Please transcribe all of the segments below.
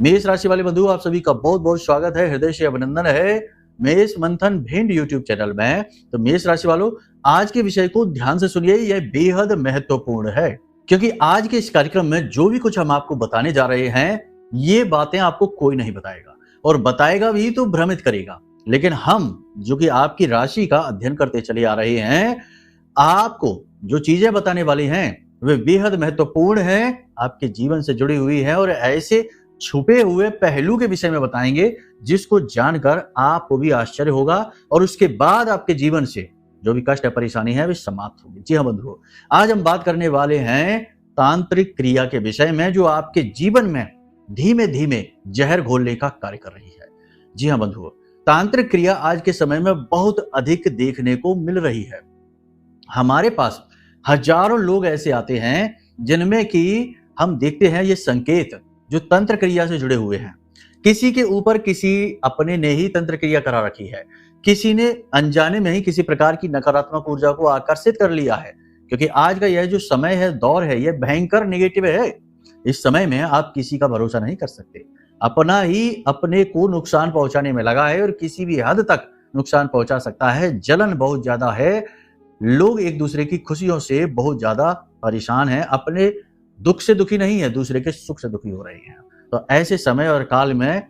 मेष राशि वाले बंधु, आप सभी का बहुत बहुत स्वागत है, हृदय से अभिनंदन है मेष मंथन भिंड यूट्यूब चैनल में। तो मेष राशि वालों, आज के विषय को ध्यान से सुनिए, यह बेहद महत्वपूर्ण है क्योंकि आज के इस कार्यक्रम में जो भी कुछ हम आपको बताने जा रहे हैं, ये बातें आपको कोई नहीं बताएगा और बताएगा भी तो भ्रमित करेगा। लेकिन हम जो कि आपकी राशि का अध्ययन करते चले आ रहे हैं, आपको जो चीजें बताने वाली हैं वे बेहद महत्वपूर्ण हैं, आपके जीवन से जुड़ी हुई है और ऐसे छुपे हुए पहलू के विषय में बताएंगे जिसको जानकर आपको भी आश्चर्य होगा और उसके बाद आपके जीवन से जो भी कष्ट है, परेशानी है, वे समाप्त होगी। जी हाँ बंधुओं, आज हम बात करने वाले हैं तांत्रिक क्रिया के विषय में जो आपके जीवन में धीमे धीमे जहर घोलने का कार्य कर रही है। जी हाँ बंधुओं, तांत्रिक क्रिया आज के समय में बहुत अधिक देखने को मिल रही है। हमारे पास हजारों लोग ऐसे आते हैं जिनमें कि हम देखते हैं ये संकेत जो तंत्र क्रिया से जुड़े हुए हैं। किसी के ऊपर किसी अपने ने ही तंत्र क्रिया करा रखी है, किसी ने अनजाने में ही किसी प्रकार की नकारात्मक ऊर्जा को आकर्षित कर लिया है, क्योंकि आज का यह जो समय है, दौर है, यह भयंकर नेगेटिव है। इस समय में आप किसी का भरोसा नहीं कर सकते, अपना ही अपने को नुकसान पहुंचाने में लगा है और किसी भी हद तक नुकसान पहुंचा सकता है। जलन बहुत ज्यादा है, लोग एक दूसरे की खुशियों से बहुत ज्यादा परेशान हैं, अपने दुख से दुखी नहीं है, दूसरे के सुख से दुखी हो रहे हैं। तो ऐसे समय और काल में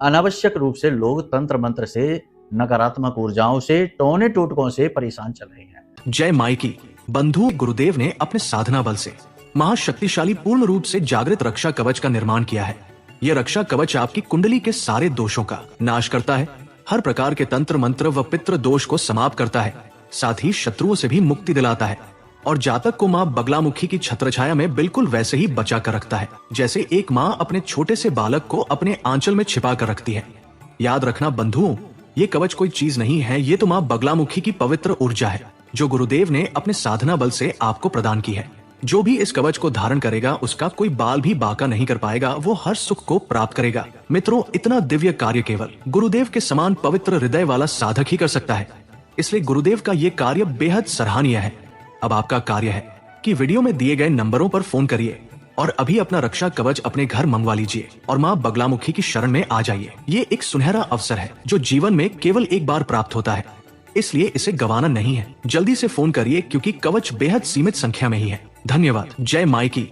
अनावश्यक रूप से लोग तंत्र मंत्र से, नकारात्मक ऊर्जाओं से, टोने टोटकों से परेशान चल रहे हैं। जय माई की बंधु गुरुदेव ने अपने साधना बल से महाशक्तिशाली पूर्ण रूप से जागृत रक्षा कवच का निर्माण किया है। यह रक्षा कवच आपकी कुंडली के सारे दोषों का नाश करता है, हर प्रकार के तंत्र मंत्र व पितृ दोष को समाप्त करता है, साथ ही शत्रुओं से भी मुक्ति दिलाता है और जातक को माँ बगलामुखी की छत्रछाया में बिल्कुल वैसे ही बचा कर रखता है जैसे एक माँ अपने छोटे से बालक को अपने आंचल में छिपा कर रखती है। याद रखना बंधुओं, ये कवच कोई चीज नहीं है, ये तो माँ बगलामुखी की पवित्र ऊर्जा है जो गुरुदेव ने अपने साधना बल से आपको प्रदान की है। जो भी इस कवच को धारण करेगा उसका कोई बाल भी बाका नहीं कर पाएगा, वो हर सुख को प्राप्त करेगा। मित्रों, इतना दिव्य कार्य केवल गुरुदेव के समान पवित्र हृदय वाला साधक ही कर सकता है, इसलिए गुरुदेव का ये कार्य बेहद सराहनीय है। अब आपका कार्य है कि वीडियो में दिए गए नंबरों पर फोन करिए और अभी अपना रक्षा कवच अपने घर मंगवा लीजिए और माँ बगलामुखी की शरण में आ जाइए। ये एक सुनहरा अवसर है जो जीवन में केवल एक बार प्राप्त होता है, इसलिए इसे गंवाना नहीं है। जल्दी से फोन करिए क्योंकि कवच बेहद सीमित संख्या में ही है। धन्यवाद। जय माई की।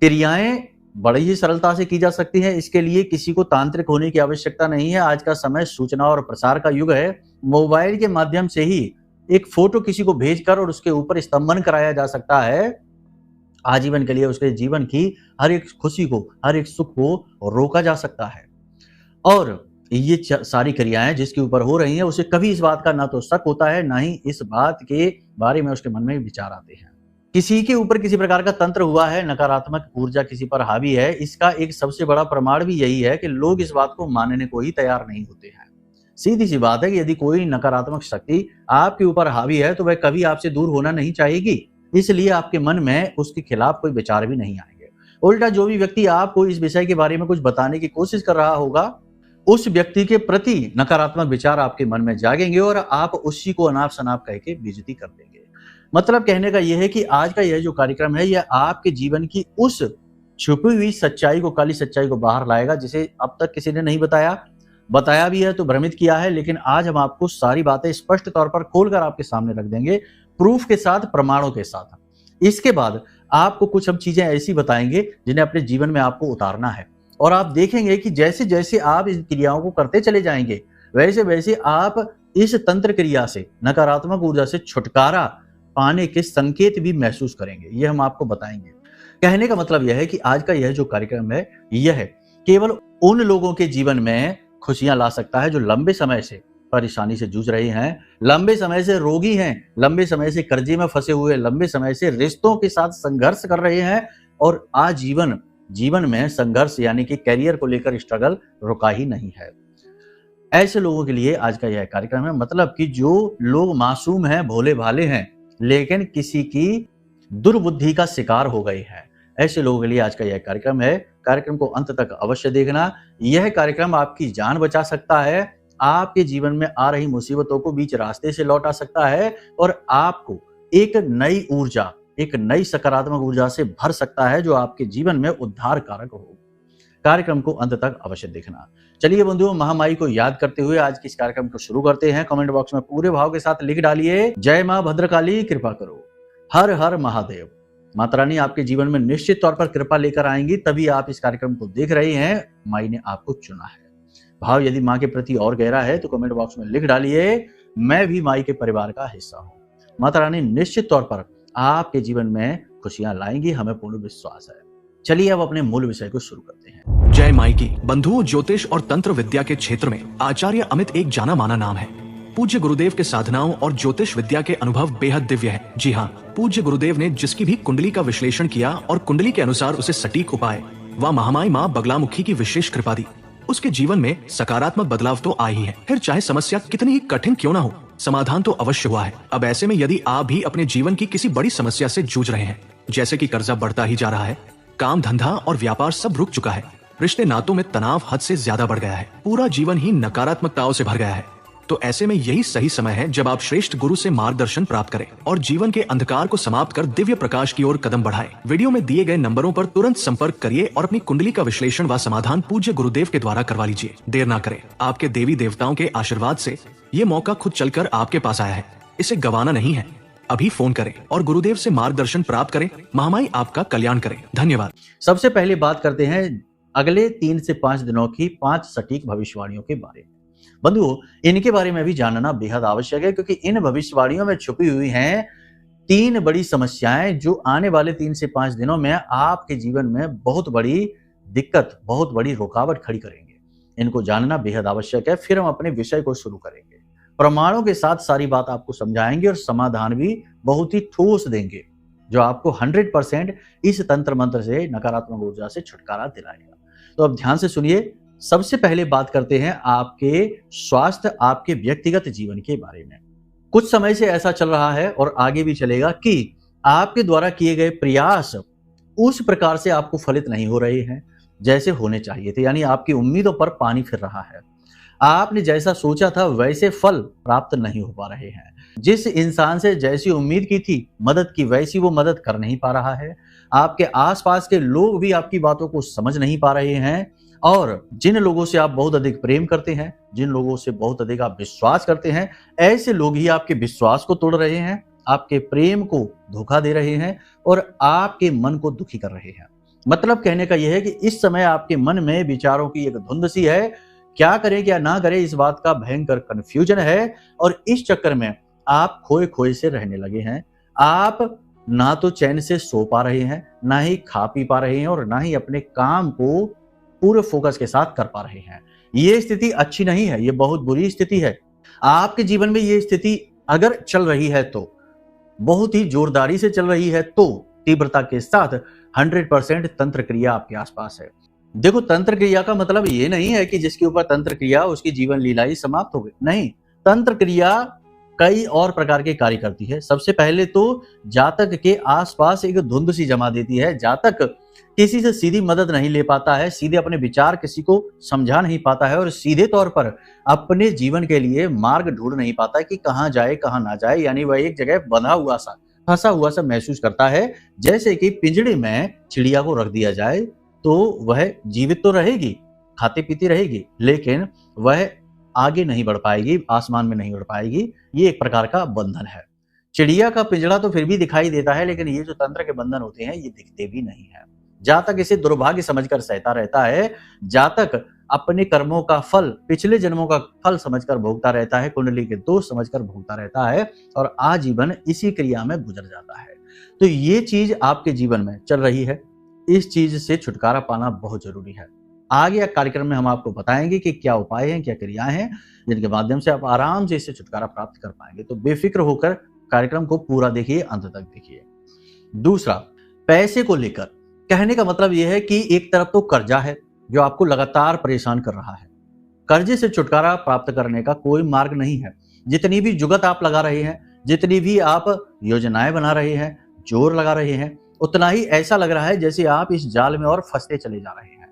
क्रियाएं बड़ी ही सरलता से की जा सकती हैं, इसके लिए किसी को तांत्रिक होने की आवश्यकता नहीं है। आज का समय सूचना और प्रसार का युग है। मोबाइल के माध्यम से ही एक फोटो किसी को भेजकर और उसके ऊपर स्तंभन कराया जा सकता है। आजीवन के लिए उसके जीवन की हर एक खुशी को, हर एक सुख को रोका जा सकता है। और ये सारी क्रियाएं जिसके ऊपर हो रही हैं, उसे कभी इस बात का ना तो शक होता है, ना ही इस बात के बारे में उसके मन में विचार आते हैं। किसी के ऊपर किसी प्रकार का तंत्र हुआ है, नकारात्मक ऊर्जा किसी पर हावी है, इसका एक सबसे बड़ा प्रमाण भी यही है कि लोग इस बात को मानने को ही तैयार नहीं होते हैं। सीधी सी बात है कि यदि कोई नकारात्मक शक्ति आपके ऊपर हावी है तो वह कभी आपसे दूर होना नहीं चाहेगी, इसलिए आपके मन में उसके खिलाफ कोई विचार भी नहीं आएंगे। उल्टा जो भी व्यक्ति आपको इस विषय के बारे में कुछ बताने की कोशिश कर रहा होगा, उस व्यक्ति के प्रति नकारात्मक विचार आपके मन में जागेंगे और आप उसी को अनाप शनाप कह के बेइज्जती कर देंगे। मतलब कहने का यह है कि आज का यह जो कार्यक्रम है, यह आपके जीवन की उस छुपी हुई सच्चाई को, काली सच्चाई को बाहर लाएगा जिसे अब तक किसी ने नहीं बताया भी है तो भ्रमित किया है। लेकिन आज हम आपको सारी बातें स्पष्ट तौर पर खोलकर आपके सामने रख देंगे, प्रूफ के साथ, प्रमाणों के साथ। इसके बाद आपको कुछ हम चीजें ऐसी बताएंगे जिन्हें अपने जीवन में आपको उतारना है और आप देखेंगे कि जैसे जैसे आप इन क्रियाओं को करते चले जाएंगे, वैसे वैसे आप इस तंत्र क्रिया से, नकारात्मक ऊर्जा से छुटकारा पाने के संकेत भी महसूस करेंगे। यह हम आपको बताएंगे। कहने का मतलब यह है कि आज का यह जो कार्यक्रम है, यह केवल उन लोगों के जीवन में खुशियां ला सकता है जो लंबे समय से परेशानी से जूझ रहे हैं, लंबे समय से रोगी हैं, लंबे समय से कर्जे में फंसे हुए, लंबे समय से रिश्तों के साथ संघर्ष कर रहे हैं और आजीवन जीवन में संघर्ष यानी कि कैरियर को लेकर स्ट्रगल रुका ही नहीं है। ऐसे लोगों के लिए आज का यह कार्यक्रम है। मतलब कि जो लोग मासूम हैं, भोले भाले हैं, लेकिन किसी की दुर्बुद्धि का शिकार हो गए हैं, ऐसे लोगों के लिए आज का यह कार्यक्रम है। कार्यक्रम को अंत तक अवश्य देखना। यह कार्यक्रम आपकी जान बचा सकता है, आपके जीवन में आ रही मुसीबतों को बीच रास्ते से लौटा सकता है और आपको एक नई ऊर्जा, एक नई सकारात्मक ऊर्जा से भर सकता है जो आपके जीवन में उद्धार कारक हो। कार्यक्रम को अंत तक अवश्य देखना। चलिए बंधुओं, महामाई को याद करते हुए आज के इस कार्यक्रम को शुरू करते हैं। कमेंट बॉक्स में पूरे भाव के साथ लिख डालिए, जय मां भद्रकाली कृपा करो, हर हर महादेव। माता रानी आपके जीवन में निश्चित तौर पर कृपा लेकर आएंगी, तभी आप इस कार्यक्रम को देख रहे हैं। माई ने आपको चुना है। भाव यदि माँ के प्रति और गहरा है तो कमेंट बॉक्स में लिख डालिए, मैं भी माई के परिवार का हिस्सा हूँ। माता रानी निश्चित तौर पर आपके जीवन में खुशियां लाएंगी, हमें पूर्ण विश्वास है। चलिए अब अपने मूल विषय को शुरू करते हैं। जय माई की। बंधुओं, ज्योतिष और तंत्र विद्या के क्षेत्र में आचार्य अमित एक जाना माना नाम है। पूज्य गुरुदेव के साधनाओं और ज्योतिष विद्या के अनुभव बेहद दिव्य है। जी हाँ, पूज्य गुरुदेव ने जिसकी भी कुंडली का विश्लेषण किया और कुंडली के अनुसार उसे सटीक उपाय व महामाई माँ बगलामुखी की विशेष कृपा दी, उसके जीवन में सकारात्मक बदलाव तो आ ही है। फिर चाहे समस्या कितनी ही कठिन क्यों ना हो, समाधान तो अवश्य हुआ है। अब ऐसे में यदि आप भी अपने जीवन की किसी बड़ी समस्या से जूझ रहे हैं, जैसे कि कर्जा बढ़ता ही जा रहा है, काम धंधा और व्यापार सब रुक चुका है, रिश्ते नातों में तनाव हद से ज्यादा बढ़ गया है, पूरा जीवन ही नकारात्मकताओं से भर गया है, तो ऐसे में यही सही समय है जब आप श्रेष्ठ गुरु से मार्गदर्शन प्राप्त करें और जीवन के अंधकार को समाप्त कर दिव्य प्रकाश की ओर कदम बढ़ाएं। वीडियो में दिए गए नंबरों पर तुरंत संपर्क करिए और अपनी कुंडली का विश्लेषण व समाधान पूज्य गुरुदेव के द्वारा करवा लीजिए। देर ना करें, आपके देवी देवताओं के आशीर्वाद से ये मौका खुद चलकर आपके पास आया है, इसे गंवाना नहीं है। अभी फोन करें और गुरुदेव से मार्गदर्शन प्राप्त करें। महामाई आपका कल्याण करें। धन्यवाद। सबसे पहले बात करते हैं अगले 3 से 5 दिनों की 5 सटीक भविष्यवाणियों के बारे में। बंधुओं, इनके बारे में भी जानना बेहद आवश्यक है, क्योंकि इन भविष्यवाणियों में छुपी हुई हैं 3 बड़ी समस्याएं जो आने वाले 3 से 5 दिनों में आपके जीवन में बहुत बड़ी दिक्कत, बहुत बड़ी रुकावट खड़ी करेंगे। इनको जानना बेहद आवश्यक है। फिर हम अपने विषय को शुरू करेंगे, प्रमाणों के साथ सारी बात आपको समझाएंगे और समाधान भी बहुत ही ठोस देंगे, जो आपको 100% इस तंत्र मंत्र से, नकारात्मक ऊर्जा से छुटकारा दिलाएगा। तो अब ध्यान से सुनिए। सबसे पहले बात करते हैं आपके स्वास्थ्य, आपके व्यक्तिगत जीवन के बारे में। कुछ समय से ऐसा चल रहा है और आगे भी चलेगा कि आपके द्वारा किए गए प्रयास उस प्रकार से आपको फलित नहीं हो रहे हैं जैसे होने चाहिए थे, यानी आपकी उम्मीदों पर पानी फिर रहा है। आपने जैसा सोचा था वैसे फल प्राप्त नहीं हो पा रहे हैं। जिस इंसान से जैसी उम्मीद की थी मदद की, वैसी वो मदद कर नहीं पा रहा है। आपके आसपास के लोग भी आपकी बातों को समझ नहीं पा रहे हैं, और जिन लोगों से आप बहुत अधिक प्रेम करते हैं, जिन लोगों से बहुत अधिक आप विश्वास करते हैं, ऐसे लोग ही आपके विश्वास को तोड़ रहे हैं, आपके प्रेम को धोखा दे रहे हैं और आपके मन को दुखी कर रहे हैं। मतलब कहने का यह है कि इस समय आपके मन में विचारों की एक धुंध सी है। क्या करें क्या ना करें, इस बात का भयंकर कंफ्यूजन है, और इस चक्कर में आप खोए खोए से रहने लगे हैं। आप ना तो चैन से सो पा रहे हैं, ना ही खा पी पा रहे हैं, और ना ही अपने काम को पूरे फोकस के साथ कर पा रहे हैं। ये स्थिति अच्छी नहीं है, ये बहुत बुरी स्थिति है। आपके जीवन में ये स्थिति अगर चल रही है तो बहुत ही जोरदारी से चल रही है, तो तीव्रता के साथ 100% तंत्र क्रिया आपके आसपास है। देखो, तंत्र क्रिया का मतलब ये नहीं है कि जिसके ऊपर तंत्र क्रिया उसकी जीवन लीला ही समाप्त हो गई। नहीं, तंत्र क्रिया कई और प्रकार के कार्य करती है। सबसे पहले तो जातक के आसपास एक धुंध सी जमा देती है। जातक किसी से सीधी मदद नहीं ले पाता है, सीधे अपने विचार किसी को समझा नहीं पाता है, और सीधे तौर पर अपने जीवन के लिए मार्ग ढूंढ नहीं पाता कि कहाँ जाए कहाँ ना जाए। यानी वह एक जगह बंधा हुआ सा, फंसा हुआ सा महसूस करता है। जैसे कि पिंजड़े में चिड़िया को रख दिया जाए तो वह जीवित तो रहेगी, खाती पीती रहेगी, लेकिन वह आगे नहीं बढ़ पाएगी, आसमान में नहीं बढ़ पाएगी। ये एक प्रकार का बंधन है। चिड़िया का पिंजड़ा तो फिर भी दिखाई देता है, लेकिन ये जो तंत्र के बंधन होते हैं ये दिखते भी नहीं है। जातक इसे दुर्भाग्य समझकर सहता रहता है। जातक अपने कर्मों का फल, पिछले जन्मों का फल समझकर भोगता रहता है, कुंडली के दोष समझकर भोगता रहता है, और आजीवन इसी क्रिया में गुजर जाता है। तो ये चीज आपके जीवन में चल रही है। इस चीज से छुटकारा पाना बहुत जरूरी है। आगे कार्यक्रम में हम आपको बताएंगे कि क्या उपाय हैं, क्या क्रियाएं हैं, जिनके माध्यम से आप आराम से इससे छुटकारा प्राप्त कर पाएंगे। तो बेफिक्र होकर कार्यक्रम को पूरा देखिए, अंत तक देखिए। दूसरा, पैसे को लेकर कहने का मतलब यह है कि एक तरफ तो कर्जा है जो आपको लगातार परेशान कर रहा है। कर्जे से छुटकारा प्राप्त करने का कोई मार्ग नहीं है। जितनी भी जुगत आप लगा रहे हैं, जितनी भी आप योजनाएं बना रहे हैं, जोर लगा रहे हैं, उतना ही ऐसा लग रहा है जैसे आप इस जाल में और फंसते चले जा रहे हैं,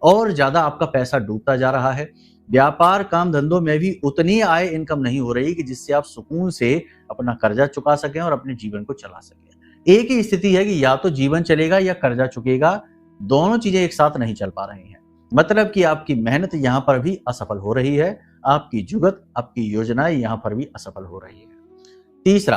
और ज्यादा आपका पैसा डूबता जा रहा है। व्यापार काम धंधों में भी उतनी आय इनकम नहीं हो रही कि जिससे आप सुकून से अपना कर्जा चुका सकें और अपने जीवन को चला सकें। एक ही स्थिति है कि या तो जीवन चलेगा या कर्जा चुकेगा। दोनों चीजें एक साथ नहीं चल पा रही हैं। मतलब कि आपकी मेहनत यहां पर भी असफल हो रही है, आपकी जुगत, आपकी योजनाएं यहां पर भी असफल हो रही है। तीसरा,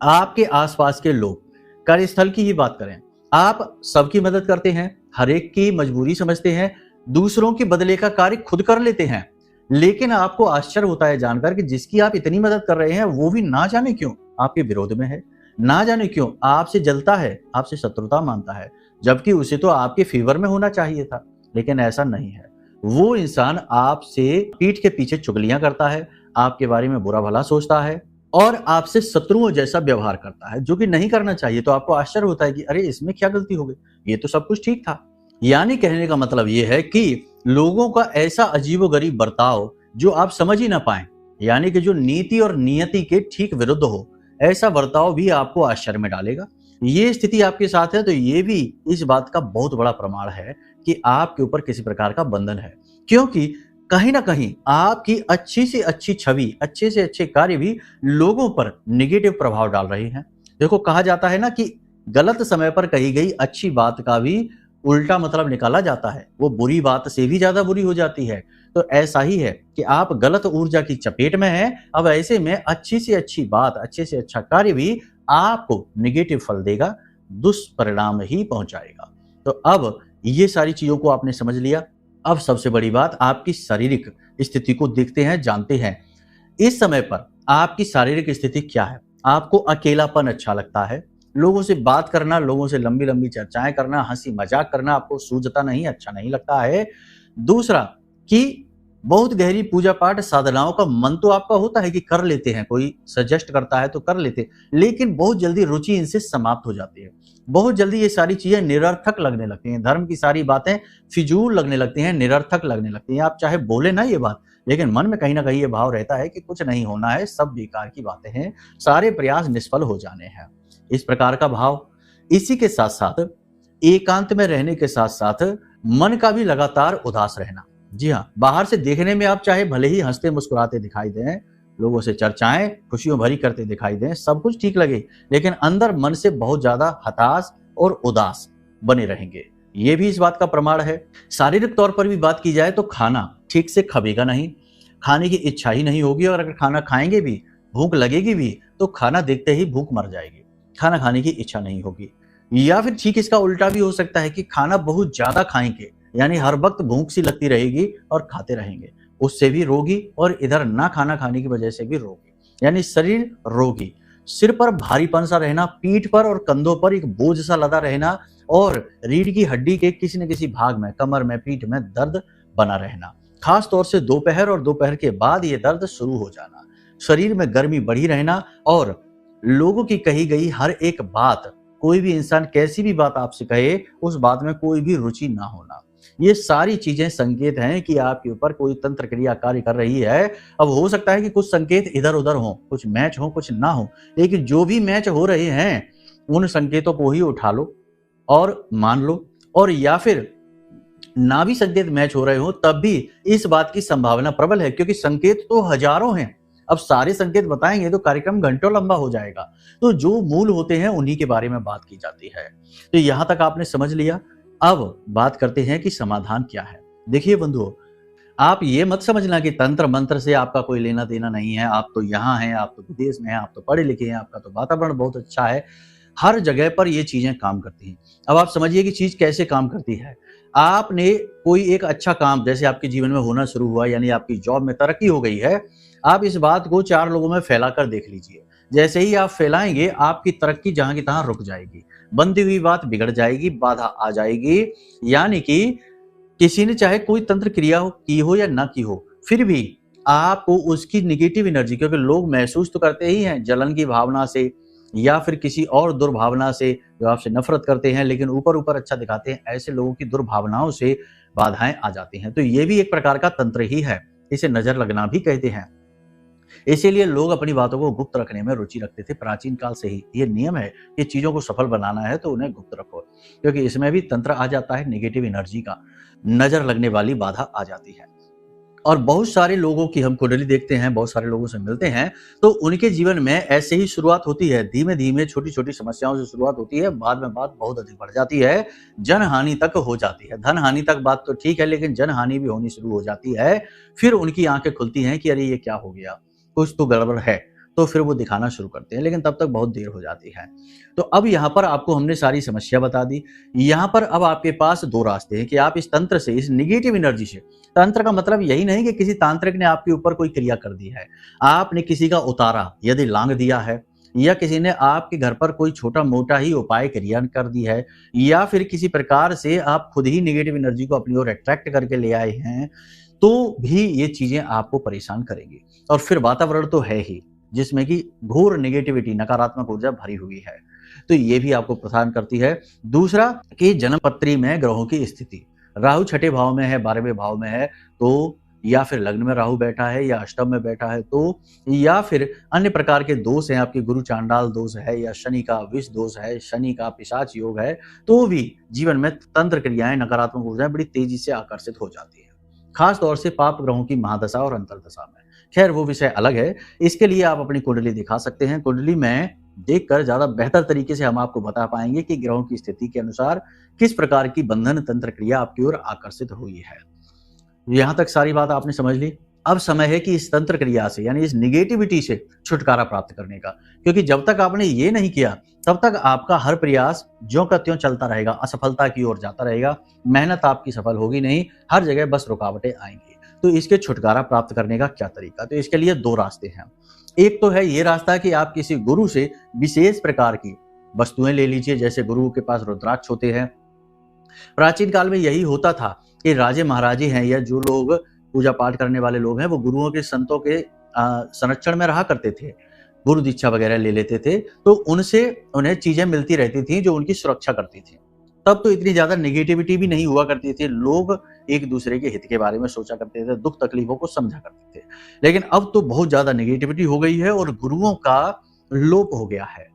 आपके आसपास के लोग, कार्यस्थल की ही बात करें, आप सबकी मदद करते हैं, हर एक की मजबूरी समझते हैं, दूसरों के बदले का कार्य खुद कर लेते हैं, लेकिन आपको आश्चर्य होता है जानकर कि जिसकी आप इतनी मदद कर रहे हैं वो भी ना जाने क्यों आपके विरोध में है, ना जाने क्यों आपसे जलता है, आपसे शत्रुता मानता है, जबकि उसे तो आपके फेवर में होना चाहिए था, लेकिन ऐसा नहीं है। वो इंसान आपसे पीठ के पीछे चुगलियां करता है, आपके बारे में बुरा भला सोचता है और आपसे शत्रुओं जैसा व्यवहार करता है, जो कि नहीं करना चाहिए। तो आपको आश्चर्य होता है कि अरे इसमें क्या गलती हो गई, ये तो सब कुछ ठीक था। यानी कहने का मतलब ये है कि लोगों का ऐसा अजीबोगरीब बर्ताव जो आप समझ ही ना पाए, यानी कि जो नीति और नियति के ठीक विरुद्ध हो, ऐसा बर्ताव भी आपको आश्चर्य में डालेगा। ये स्थिति आपके साथ है तो ये भी इस बात का बहुत बड़ा प्रमाण है कि आपके ऊपर किसी प्रकार का बंधन है, क्योंकि कहीं ना कहीं आपकी अच्छी से अच्छी छवि, अच्छे से अच्छे कार्य भी लोगों पर निगेटिव प्रभाव डाल रहे हैं। देखो, कहा जाता है ना कि गलत समय पर कही गई अच्छी बात का भी उल्टा मतलब निकाला जाता है, वो बुरी बात से भी ज्यादा बुरी हो जाती है। तो ऐसा ही है कि आप गलत ऊर्जा की चपेट में हैं, अब ऐसे में अच्छी से अच्छी बात, अच्छे से अच्छा कार्य भी आपको निगेटिव फल देगा, दुष्परिणाम ही पहुंचाएगा। तो अब ये सारी चीजों को आपने समझ लिया। अब सबसे बड़ी बात, आपकी शारीरिक स्थिति को देखते हैं, जानते हैं इस समय पर आपकी शारीरिक स्थिति क्या है। आपको अकेलापन अच्छा लगता है, लोगों से बात करना, लोगों से लंबी लंबी चर्चाएं करना, हंसी मजाक करना आपको सूझता नहीं, अच्छा नहीं लगता है। दूसरा कि बहुत गहरी पूजा पाठ साधनाओं का मन तो आपका होता है कि कर लेते हैं, कोई सजेस्ट करता है तो कर लेते, लेकिन बहुत जल्दी रुचि इनसे समाप्त हो जाती है। बहुत जल्दी ये सारी चीजें निरर्थक लगने लगती हैं, धर्म की सारी बातें फिजूल लगने लगती हैं, निरर्थक लगने लगती हैं। आप चाहे बोले ना ये बात, लेकिन मन में कहीं ना कहीं ये भाव रहता है कि कुछ नहीं होना है, सब बेकार की बातें हैं, सारे प्रयास निष्फल हो जाने हैं, इस प्रकार का भाव। इसी के साथ साथ एकांत में रहने के साथ साथ मन का भी लगातार उदास रहना। जी हाँ, बाहर से देखने में आप चाहे भले ही हंसते मुस्कुराते दिखाई दें, लोगों से चर्चाएं खुशियों भरी करते दिखाई दें, सब कुछ ठीक लगे, लेकिन अंदर मन से बहुत ज्यादा हताश और उदास बने रहेंगे, ये भी इस बात का प्रमाण है। शारीरिक तौर पर भी बात की जाए तो खाना ठीक से खबेगा नहीं, खाने की इच्छा ही नहीं होगी, और अगर खाना खाएंगे भी, भूख लगेगी भी, तो खाना देखते ही भूख मर जाएगी, खाना खाने की इच्छा नहीं होगी। या फिर ठीक इसका उल्टा भी हो सकता है कि खाना बहुत ज्यादा खाएंगे, यानी हर वक्त भूख सी लगती रहेगी और खाते रहेंगे, उससे भी रोगी, और इधर ना खाना खाने की वजह से भी रोगी, यानी शरीर रोगी, सिर पर भारीपन सा रहना, पीठ पर और कंधों पर एक बोझ सा लदा रहना, और रीढ़ की हड्डी के किसी न किसी भाग में, कमर में, पीठ में दर्द बना रहना, खास तौर से दोपहर और दोपहर के बाद ये दर्द शुरू हो जाना, शरीर में गर्मी बढ़ी रहना, और लोगों की कही गई हर एक बात, कोई भी इंसान कैसी भी बात आपसे कहे, उस बात में कोई भी रुचि ना होना, ये सारी चीजें संकेत हैं कि आपके ऊपर कोई तंत्र क्रिया कार्य कर रही है। अब हो सकता है कि कुछ संकेत इधर उधर हो, कुछ मैच हो, कुछ ना हो, लेकिन जो भी मैच हो रहे हैं उन संकेतों को ही उठा लो और मान लो, और या फिर ना भी संकेत मैच हो रहे हो तब भी इस बात की संभावना प्रबल है, क्योंकि संकेत तो हजारों हैं। अब सारे संकेत बताएंगे तो कार्यक्रम घंटों लंबा हो जाएगा, तो जो मूल होते हैं उन्हीं के बारे में बात की जाती है। तो यहां तक आपने समझ लिया। अब बात करते हैं कि समाधान क्या है। देखिए बंधुओं, आप ये मत समझना कि तंत्र मंत्र से आपका कोई लेना देना नहीं है, आप तो यहाँ हैं, आप तो विदेश में हैं, आप तो पढ़े लिखे हैं, आपका तो वातावरण बहुत अच्छा है, हर जगह पर ये चीजें काम करती हैं। अब आप समझिए कि चीज कैसे काम करती है। आपने कोई एक अच्छा काम जैसे आपके जीवन में होना शुरू हुआ, यानी आपकी जॉब में तरक्की हो गई है, आप इस बात को 4 लोगों में फैला कर देख लीजिए। जैसे ही आप फैलाएंगे, आपकी तरक्की जहां की तहां रुक जाएगी, बनती हुई बात बिगड़ जाएगी, बाधा आ जाएगी। यानी कि किसी ने चाहे कोई तंत्र क्रिया की हो या ना की हो, फिर भी आपको उसकी निगेटिव एनर्जी, क्योंकि लोग महसूस तो करते ही हैं जलन की भावना से या फिर किसी और दुर्भावना से, जो आपसे नफरत करते हैं लेकिन ऊपर ऊपर अच्छा दिखाते हैं, ऐसे लोगों की दुर्भावनाओं से बाधाएं आ जाती हैं। तो ये भी एक प्रकार का तंत्र ही है, इसे नजर लगना भी कहते हैं। इसीलिए लोग अपनी बातों को गुप्त रखने में रुचि रखते थे प्राचीन काल से ही। ये नियम है कि चीजों को सफल बनाना है तो उन्हें गुप्त रखो, क्योंकि इसमें भी तंत्र आ जाता है, नेगेटिव एनर्जी का नजर लगने वाली बाधा आ जाती है। और बहुत सारे लोगों की हम कुंडली देखते हैं, बहुत सारे लोगों से मिलते हैं, तो उनके जीवन में ऐसे ही शुरुआत होती है। धीमे-धीमे, छोटी-छोटी समस्याओं से शुरुआत होती है, बाद में बात बहुत अधिक बढ़ जाती है, जनहानि तक हो जाती है। धन-हानि तक बात तो ठीक है, लेकिन जनहानि भी होनी शुरू हो जाती है। फिर उनकी आँखें खुलती हैं कि अरे! ये क्या हो गया? कुछ तो गड़बड़ है। तो फिर वो दिखाना शुरू करते हैं, लेकिन तब तक बहुत देर हो जाती है। तो अब यहाँ पर आपको हमने सारी समस्या बता दी। यहाँ पर अब आपके पास 2 रास्ते हैं कि आप इस तंत्र से, इस नेगेटिव एनर्जी से, तंत्र का मतलब यही नहीं कि किसी तांत्रिक ने आपके ऊपर कोई क्रिया कर दी है। आपने किसी का उतारा, यदि लांघ दिया है, या किसी ने आपके घर पर कोई छोटा-मोटा ही उपाय क्रिया कर दी है, या फिर किसी प्रकार से आप खुद ही नेगेटिव एनर्जी को अपनी ओर अट्रैक्ट करके ले आए हैं, तो भी ये चीज़ें आपको परेशान करेंगी। और फिर वातावरण तो है ही, जिसमें कि घोर नेगेटिविटी, नकारात्मक ऊर्जा भरी हुई है। तो ये भी आपको परेशान करती है। दूसरा कि जन्म पत्री में ग्रहों की स्थिति, राहु छठे भाव में है, 12वें भाव में है, तो या फिर लग्न में राहु बैठा है, या अष्टम में बैठा है, तो या फिर अन्य प्रकार के दोष हैं, आपके गुरु चांडाल दोष है, या शनि का विष दोष है, शनि का पिशाच योग है, तो भी जीवन में तंत्र क्रियाएं, नकारात्मक ऊर्जाएं बड़ी तेजी से आकर्षित हो जाती है, खास तौर से पाप ग्रहों की महादशा और अंतर्दशा में। खैर, वो विषय अलग है। इसके लिए आप अपनी कुंडली दिखा सकते हैं। कुंडली में देखकर ज़्यादा बेहतर तरीके से हम आपको बता पाएंगे कि ग्रहों की स्थिति के अनुसार किस प्रकार की बंधन तंत्र क्रिया आपकी ओर आकर्षित हुई है। यहाँ तक सारी बात आपने समझ ली। अब समय है कि इस तंत्र क्रिया से, यानी इस नेगेटिविटी से छुटकारा प्राप्त करने का, क्योंकि जब तक आपने ये नहीं किया, तब तक आपका हर प्रयास ज्यों का त्यों चलता रहेगा, असफलता की ओर जाता रहेगा, मेहनत आपकी सफल होगी नहीं, हर जगह बस रुकावटें आएंगी। तो इसके छुटकारा प्राप्त करने का क्या तरीका? तो इसके लिए 2 रास्ते हैं। एक तो है ये रास्ता कि आप किसी गुरु से विशेष प्रकार की वस्तुएं ले लीजिए, जैसे गुरु के पास रुद्राक्ष होते हैं। प्राचीन काल में यही होता था कि राजे महाराजे हैं, या जो लोग पूजा पाठ करने वाले लोग हैं, वो गुरुओं के, संतों के संरक्षण में रहा करते थे, गुरु दीक्षा वगैरह ले लेते थे, तो उनसे उन्हें चीजें मिलती रहती थी जो उनकी सुरक्षा करती थी। तब तो इतनी ज्यादा नेगेटिविटी भी नहीं हुआ करती थी, लोग एक दूसरे के हित के बारे में सोचा करते थे, दुख तकलीफों को समझा करते थे। लेकिन अब तो बहुत ज्यादा नेगेटिविटी हो गई है और गुरुओं का लोप हो गया है।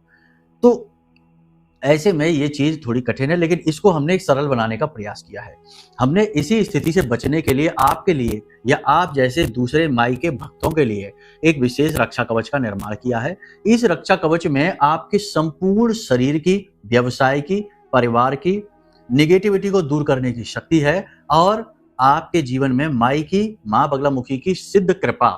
तो ऐसे में ये चीज थोड़ी कठिन है, लेकिन इसको हमने एक सरल बनाने का प्रयास किया है। हमने इसी स्थिति से बचने के लिए आपके लिए, या आप जैसे दूसरे माई के भक्तों के लिए, एक विशेष रक्षा कवच का निर्माण किया है। इस रक्षा कवच में आपके संपूर्ण शरीर की, व्यवसाय की, परिवार की नेगेटिविटी को दूर करने की शक्ति है, और आपके जीवन में माई की, माँ बगलामुखी की सिद्ध कृपा,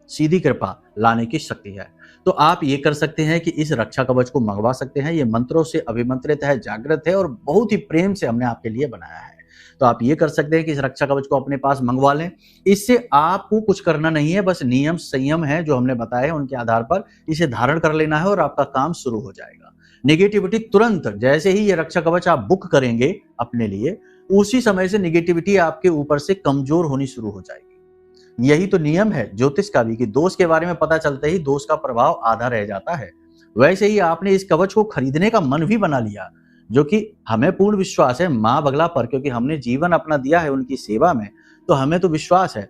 सीधी कृपा लाने की शक्ति है। तो आप ये कर सकते हैं कि इस रक्षा कवच को मंगवा सकते हैं। ये मंत्रों से अभिमंत्रित है, जागृत है, और बहुत ही प्रेम से हमने आपके लिए बनाया है। तो आप ये कर सकते हैं कि इस रक्षा कवच को अपने पास मंगवा लें। इससे आपको कुछ करना नहीं है, बस नियम संयम है जो हमने बताए, उनके आधार पर इसे धारण कर लेना है और आपका काम शुरू हो जाएगा। नेगेटिविटी तुरंत, जैसे ही ये रक्षा कवच आप बुक करेंगे अपने लिए, उसी समय से नेगेटिविटी आपके ऊपर से कमजोर होनी शुरू हो जाएगी। यही तो नियम है ज्योतिष का भी, कि दोष के बारे में पता चलते ही दोष का प्रभाव आधा रह जाता है। वैसे ही आपने इस कवच को खरीदने का मन भी बना लिया, जो कि हमें पूर्ण विश्वास है माँ बगला पर, क्योंकि हमने जीवन अपना दिया है उनकी सेवा में, तो हमें तो विश्वास है।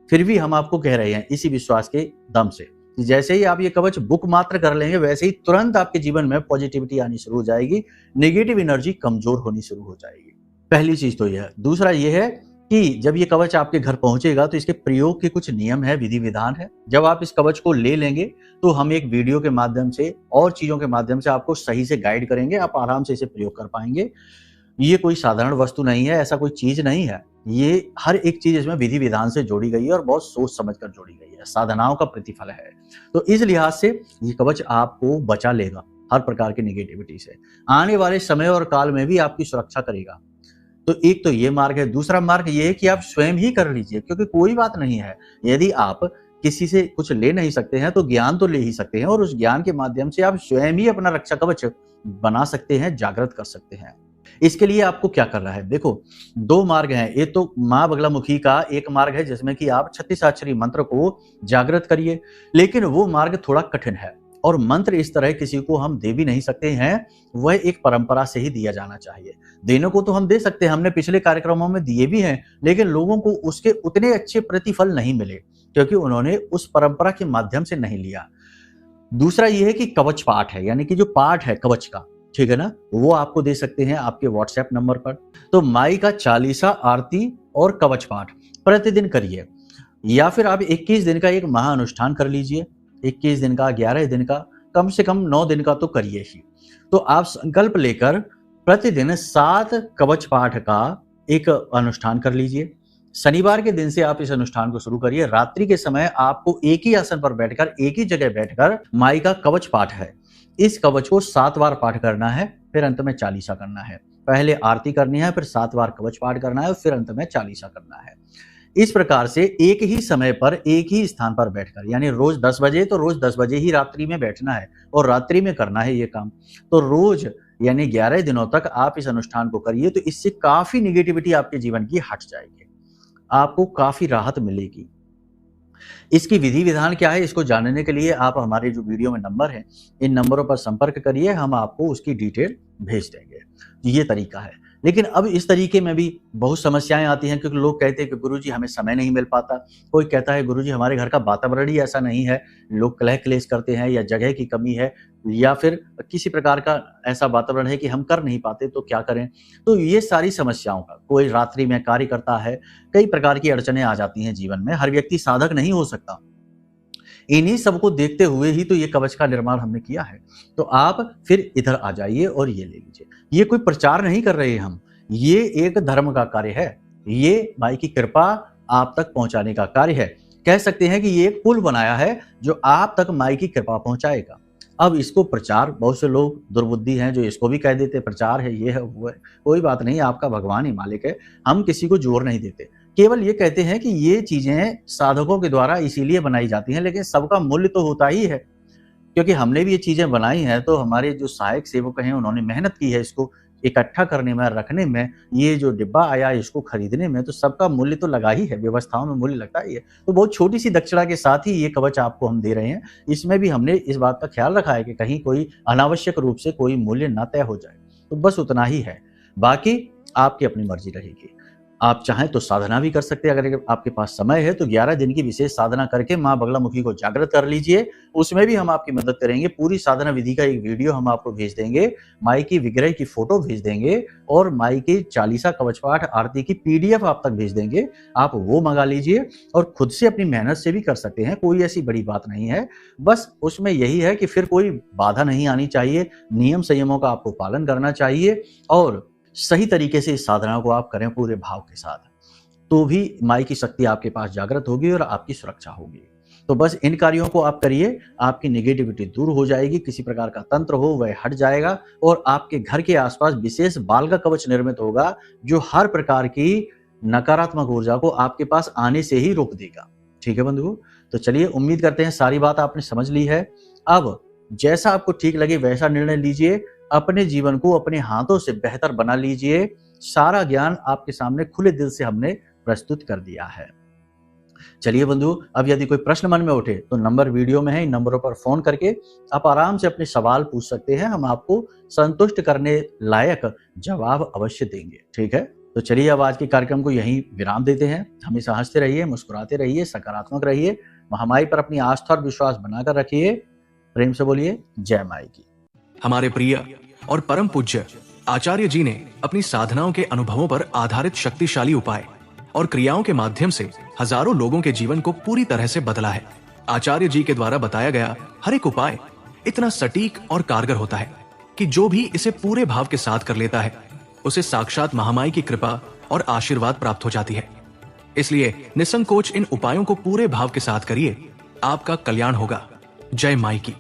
फिर भी हम आपको कह रहे हैं इसी विश्वास के दम से, जैसे ही आप ये कवच बुक मात्र कर लेंगे, वैसे ही तुरंत आपके जीवन में पॉजिटिविटी आनी शुरू हो जाएगी, नेगेटिव एनर्जी कमजोर होनी शुरू हो जाएगी। पहली चीज तो यह है। दूसरा ये है कि जब ये कवच आपके घर पहुंचेगा, तो इसके प्रयोग के कुछ नियम है, विधि विधान है। जब आप इस कवच को ले लेंगे, तो हम एक वीडियो के माध्यम से और चीजों के माध्यम से आपको सही से गाइड करेंगे, आप आराम से इसे प्रयोग कर पाएंगे। ये कोई साधारण वस्तु नहीं है, ऐसा कोई चीज नहीं है। ये हर एक चीज इसमें विधि विधान से जोड़ी गई है और बहुत सोच समझ कर जोड़ी गई है, साधनाओं का प्रतिफल है। तो इस लिहाज से ये कवच आपको बचा लेगा हर प्रकार की नेगेटिविटी से, आने वाले समय और काल में भी आपकी सुरक्षा करेगा। तो एक तो ये मार्ग है। दूसरा मार्ग ये है कि आप स्वयं ही कर लीजिए, क्योंकि कोई बात नहीं है, यदि आप किसी से कुछ ले नहीं सकते हैं तो ज्ञान तो ले ही सकते हैं, और उस ज्ञान के माध्यम से आप स्वयं ही अपना रक्षा कवच बना सकते हैं, जागृत कर सकते हैं। इसके लिए आपको क्या करना है, देखो 2 मार्ग हैं। एक तो माँ बगलामुखी का एक मार्ग है, जिसमें कि आप 36 मंत्र को जागृत करिए, लेकिन वो मार्ग थोड़ा कठिन है, और मंत्र इस तरह किसी को हम दे भी नहीं सकते हैं, वह एक परंपरा से ही दिया जाना चाहिए। देने को तो हम दे सकते हैं, हमने पिछले कार्यक्रमों में दिए भी हैं, लेकिन लोगों को उसके उतने अच्छे प्रतिफल नहीं मिले, क्योंकि उन्होंने उस परंपरा के माध्यम से नहीं लिया। दूसरा ये है कि कवच पाठ है, यानी कि जो पाठ है कवच का, ठीक है ना, वो आपको दे सकते हैं आपके व्हाट्सएप नंबर पर। तो माई का 40 आरती और कवच पाठ प्रतिदिन करिए। या फिर आप 21 दिन का एक महाअनुष्ठान कर लीजिए। 21 दिन का, 11 दिन का, कम से कम 9 दिन का तो करिए ही। तो आप संकल्प लेकर प्रतिदिन 7 कवच पाठ का एक अनुष्ठान कर लीजिए। शनिवार के दिन से आप इस अनुष्ठान को शुरू करिए। रात्रि के समय आपको एक ही आसन पर बैठकर, एक ही जगह बैठकर माई का कवच पाठ है, इस कवच को 7 बार पाठ करना है, फिर अंत में चालीसा करना है। पहले आरती करनी है, फिर 7 बार कवच पाठ करना है, फिर अंत में चालीसा करना है। इस प्रकार से एक ही समय पर एक ही स्थान पर बैठकर, यानी रोज 10 बजे तो रोज 10 बजे ही रात्रि में बैठना है और रात्रि में करना है ये काम। तो रोज यानी 11 दिनों तक आप इस अनुष्ठान को करिए, तो इससे काफी निगेटिविटी आपके जीवन की हट जाएगी, आपको काफी राहत मिलेगी। इसकी विधि विधान क्या है, इसको जानने के लिए आप हमारे जो वीडियो में नंबर है, इन नंबरों पर संपर्क करिए, हम आपको उसकी डिटेल भेज देंगे। ये तरीका है। लेकिन अब इस तरीके में भी बहुत समस्याएं आती हैं, क्योंकि लोग कहते हैं कि गुरुजी हमें समय नहीं मिल पाता। कोई कहता है गुरुजी हमारे घर का वातावरण ही ऐसा नहीं है, लोग कलह क्लेश करते हैं, या जगह की कमी है, या फिर किसी प्रकार का ऐसा वातावरण है कि हम कर नहीं पाते, तो क्या करें। तो ये सारी समस्याओं का, कोई रात्रि में कार्य करता है, कई प्रकार की अड़चनें आ जाती हैं जीवन में। हर व्यक्ति साधक नहीं हो सकता। इन्हीं सबको देखते हुए ही तो ये कवच का निर्माण हमने किया है। तो आप फिर इधर आ जाइए और ये ले लीजिए। ये कोई प्रचार नहीं कर रहे हम, ये एक धर्म का कार्य है, ये माई की कृपा आप तक पहुंचाने का कार्य है। कह सकते हैं कि ये एक पुल बनाया है जो आप तक माई की कृपा पहुंचाएगा। अब इसको प्रचार, बहुत से लोग दुर्बुद्धि हैं जो इसको भी कह देते प्रचार है, ये है, वो है। कोई बात नहीं, आपका भगवान ही मालिक है, हम किसी को जोर नहीं देते। केवल ये कहते हैं कि ये चीजें साधकों के द्वारा इसीलिए बनाई जाती हैं, लेकिन सबका मूल्य तो होता ही है, क्योंकि हमने भी ये चीजें बनाई हैं, तो हमारे जो सहायक सेवक हैं उन्होंने मेहनत की है इसको इकट्ठा करने में, रखने में, ये जो डिब्बा आया इसको खरीदने में, तो सबका मूल्य तो लगा ही है, व्यवस्थाओं में मूल्य लगता ही है। तो बहुत छोटी सी दक्षिणा के साथ ही ये कवच आपको हम दे रहे हैं। इसमें भी हमने इस बात का ख्याल रखा है कि कहीं कोई अनावश्यक रूप से कोई मूल्य ना तय हो जाए, तो बस उतना ही है। बाकी आपकी अपनी मर्जी रहेगी। आप चाहें तो साधना भी कर सकते हैं, अगर आपके पास समय है तो 11 दिन की विशेष साधना करके माँ बगलामुखी को जागृत कर लीजिए, उसमें भी हम आपकी मदद करेंगे। पूरी साधना विधि का एक वीडियो हम आपको भेज देंगे, माई की विग्रह की फोटो भेज देंगे, और माई के चालीसा कवच पाठ आरती की PDF आप तक भेज देंगे। आप वो मंगा लीजिए और खुद से अपनी मेहनत से भी कर सकते हैं, कोई ऐसी बड़ी बात नहीं है। बस उसमें यही है कि फिर कोई बाधा नहीं आनी चाहिए, नियम संयमों का आपको पालन करना चाहिए, और सही तरीके से इस साधना को आप करें पूरे भाव के साथ, तो भी माई की शक्ति आपके पास जागृत होगी और आपकी सुरक्षा होगी। तो बस इन कार्यों को आप करिए, आपकी नेगेटिविटी दूर हो जाएगी, किसी प्रकार का तंत्र हो वह हट जाएगा, और आपके घर के आसपास विशेष बाल का कवच निर्मित होगा जो हर प्रकार की नकारात्मक ऊर्जा को आपके पास आने से ही रोक देगा। ठीक है बंधुओं, तो चलिए, उम्मीद करते हैं सारी बात आपने समझ ली है। अब जैसा आपको ठीक लगे वैसा निर्णय लीजिए, अपने जीवन को अपने हाथों से बेहतर बना लीजिए। सारा ज्ञान आपके सामने खुले दिल से हमने प्रस्तुत कर दिया है। चलिए बंधु, अब यदि कोई प्रश्न मन में उठे तो नंबर वीडियो में है, इन नंबरों पर फोन करके आप आराम से अपने सवाल पूछ सकते हैं, हम आपको संतुष्ट करने लायक जवाब अवश्य देंगे। ठीक है, तो चलिए अब आज के कार्यक्रम को यहीं विराम देते हैं। हमेशा हंसते रहिए, मुस्कुराते रहिए, सकारात्मक रहिए, महामाई पर अपनी आस्था और विश्वास बनाकर रखिए। प्रेम से बोलिए जय माई की। हमारे प्रिय और परम पूज्य आचार्य जी ने अपनी साधनाओं के अनुभवों पर आधारित शक्तिशाली उपाय और क्रियाओं के माध्यम से हजारों लोगों के जीवन को पूरी तरह से बदला है। आचार्य जी के द्वारा बताया गया हर एक उपाय इतना सटीक और कारगर होता है कि जो भी इसे पूरे भाव के साथ कर लेता है, उसे साक्षात महामाई की कृपा और आशीर्वाद प्राप्त हो जाती है। इसलिए निसंकोच इन उपायों को पूरे भाव के साथ करिए, आपका कल्याण होगा। जय माई की।